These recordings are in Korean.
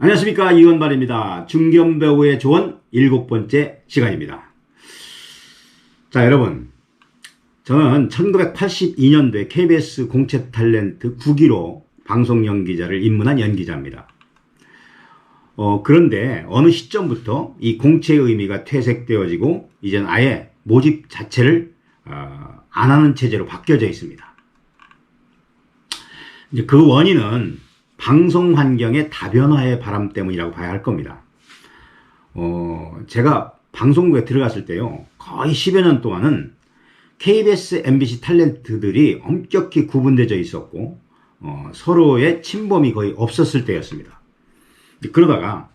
안녕하십니까, 이원발입니다. 중견배우의 조언 7번째 시간입니다. 자, 여러분, 저는 1982년도에 KBS 공채 탤런트 9기로 방송 연기자를 입문한 연기자입니다. 그런데 어느 시점부터 이 공채의 의미가 퇴색되어지고 이제는 아예 모집 자체를 안 하는 체제로 바뀌어져 있습니다. 이제 그 원인은 방송 환경의 다변화의 바람 때문이라고 봐야 할 겁니다. 제가 방송국에 들어갔을 때요, 거의 10여 년 동안은 KBS, MBC 탤런트들이 엄격히 구분되어 있었고, 서로의 침범이 거의 없었을 때였습니다. 그러다가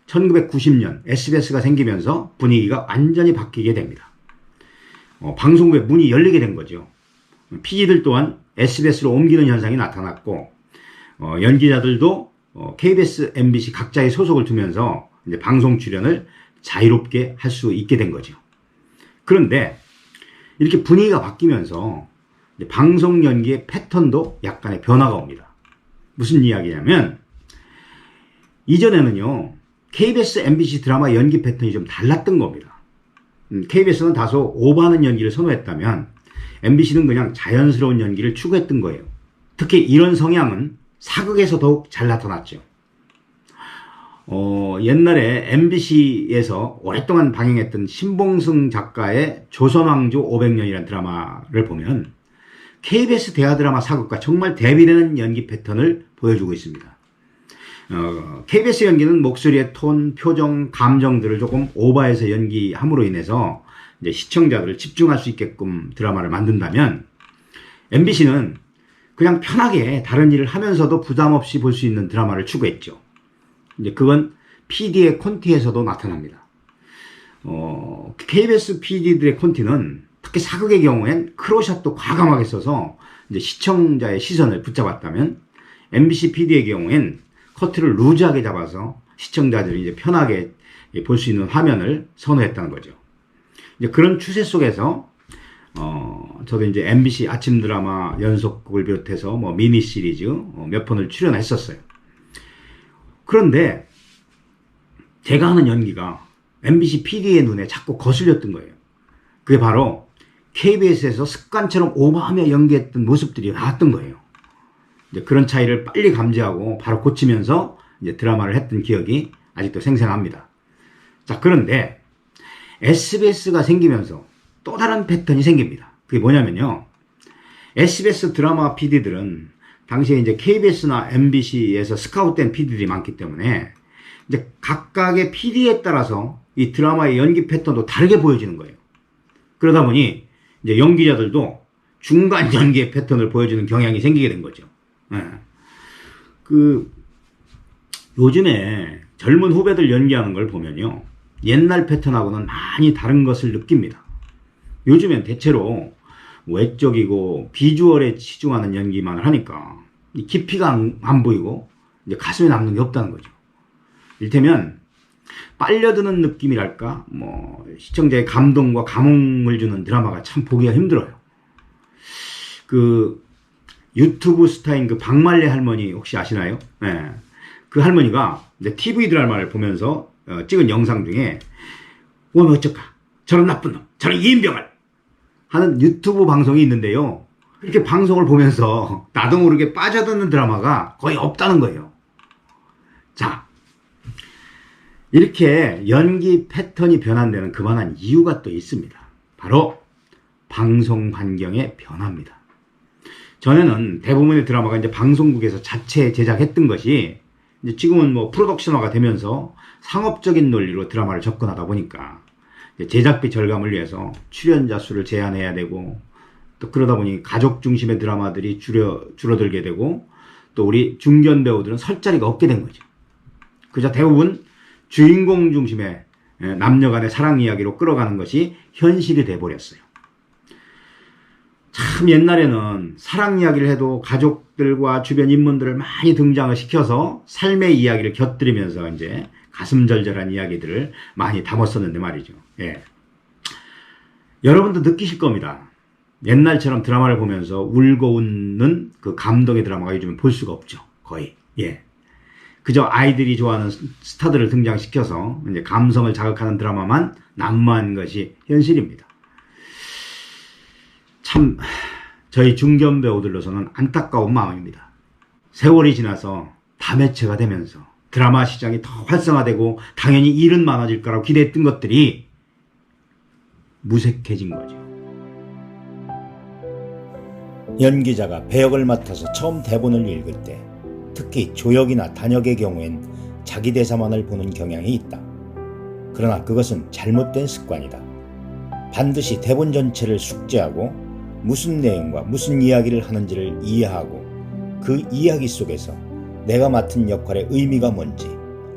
1990년 SBS가 생기면서 분위기가 완전히 바뀌게 됩니다. 방송국에 문이 열리게 된 거죠. PD들 또한 SBS로 옮기는 현상이 나타났고, 연기자들도 KBS, MBC 각자의 소속을 두면서 이제 방송 출연을 자유롭게 할 수 있게 된 거죠. 그런데 이렇게 분위기가 바뀌면서 방송 연기의 패턴도 약간의 변화가 옵니다. 무슨 이야기냐면, 이전에는요, KBS, MBC 드라마 연기 패턴이 좀 달랐던 겁니다. KBS는 다소 오버하는 연기를 선호했다면 MBC는 그냥 자연스러운 연기를 추구했던 거예요. 특히 이런 성향은 사극에서 더욱 잘 나타났죠. 옛날에 MBC에서 오랫동안 방영했던 신봉승 작가의 조선왕조 500년이라는 드라마를 보면 KBS 대하 드라마 사극과 정말 대비되는 연기 패턴을 보여주고 있습니다. KBS 연기는 목소리의 톤, 표정, 감정들을 조금 오버해서 연기함으로 인해서 이제 시청자들을 집중할 수 있게끔 드라마를 만든다면, MBC는 그냥 편하게 다른 일을 하면서도 부담 없이 볼 수 있는 드라마를 추구했죠. 이제 그건 PD의 콘티에서도 나타납니다. KBS PD들의 콘티는 특히 사극의 경우엔 크로샷도 과감하게 써서 이제 시청자의 시선을 붙잡았다면, MBC PD의 경우엔 커트를 루즈하게 잡아서 시청자들이 이제 편하게 볼 수 있는 화면을 선호했다는 거죠. 이제 그런 추세 속에서 저도 이제 MBC 아침 드라마 연속극을 비롯해서 뭐 미니 시리즈 몇 편을 출연했었어요. 그런데 제가 하는 연기가 MBC PD의 눈에 자꾸 거슬렸던 거예요. 그게 바로 KBS에서 습관처럼 오버하며 연기했던 모습들이 나왔던 거예요. 이제 그런 차이를 빨리 감지하고 바로 고치면서 이제 드라마를 했던 기억이 아직도 생생합니다. 자, 그런데 SBS가 생기면서 또 다른 패턴이 생깁니다. 그게 뭐냐면요, SBS 드라마 PD들은 당시에 이제 KBS나 MBC에서 스카웃된 PD들이 많기 때문에 이제 각각의 PD에 따라서 이 드라마의 연기 패턴도 다르게 보여지는 거예요. 그러다 보니 이제 연기자들도 중간 연기의 패턴을 보여주는 경향이 생기게 된 거죠. 요즘에 젊은 후배들 연기하는 걸 보면요, 옛날 패턴하고는 많이 다른 것을 느낍니다. 요즘엔 대체로 외적이고 비주얼에 치중하는 연기만을 하니까 깊이가 안 보이고 이제 가슴에 남는 게 없다는 거죠. 이를테면 빨려드는 느낌이랄까, 뭐 시청자의 감동과 감흥을 주는 드라마가 참 보기가 힘들어요. 그 유튜브 스타인 그 박말래 할머니 혹시 아시나요? 네. 그 할머니가 이제 TV 드라마를 보면서 찍은 영상 중에 오면 어쩔까, 저런 나쁜 놈, 저런 이인병을 하는 유튜브 방송이 있는데요, 이렇게 방송을 보면서 나도 모르게 빠져드는 드라마가 거의 없다는 거예요. 자, 이렇게 연기 패턴이 변환되는 그만한 이유가 또 있습니다. 바로 방송 환경의 변화입니다. 전에는 대부분의 드라마가 이제 방송국에서 자체 제작했던 것이 이제 지금은 뭐 프로덕션화가 되면서 상업적인 논리로 드라마를 접근하다 보니까 제작비 절감을 위해서 출연자 수를 제한해야 되고, 또 그러다 보니 가족 중심의 드라마들이 줄어들게 되고, 또 우리 중견 배우들은 설 자리가 없게 된 거죠. 그저 대부분 주인공 중심의 남녀 간의 사랑 이야기로 끌어가는 것이 현실이 돼버렸어요. 참 옛날에는 사랑 이야기를 해도 가족들과 주변 인물들을 많이 등장을 시켜서 삶의 이야기를 곁들이면서 이제 가슴절절한 이야기들을 많이 담았었는데 말이죠. 예. 여러분도 느끼실 겁니다. 옛날처럼 드라마를 보면서 울고 웃는 그 감동의 드라마가 요즘은 볼 수가 없죠. 거의. 예. 그저 아이들이 좋아하는 스타들을 등장시켜서 이제 감성을 자극하는 드라마만 난무한 것이 현실입니다. 참 저희 중견 배우들로서는 안타까운 마음입니다. 세월이 지나서 다 매체가 되면서 드라마 시장이 더 활성화되고 당연히 일은 많아질 거라고 기대했던 것들이 무색해진 거죠. 연기자가 배역을 맡아서 처음 대본을 읽을 때 특히 조역이나 단역의 경우엔 자기 대사만을 보는 경향이 있다. 그러나 그것은 잘못된 습관이다. 반드시 대본 전체를 숙지하고 무슨 내용과 무슨 이야기를 하는지를 이해하고 그 이야기 속에서 내가 맡은 역할의 의미가 뭔지,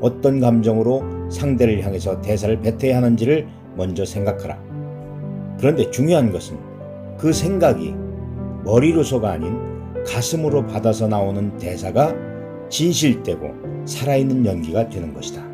어떤 감정으로 상대를 향해서 대사를 뱉어야 하는지를 먼저 생각하라. 그런데 중요한 것은 그 생각이 머리로서가 아닌 가슴으로 받아서 나오는 대사가 진실되고 살아있는 연기가 되는 것이다.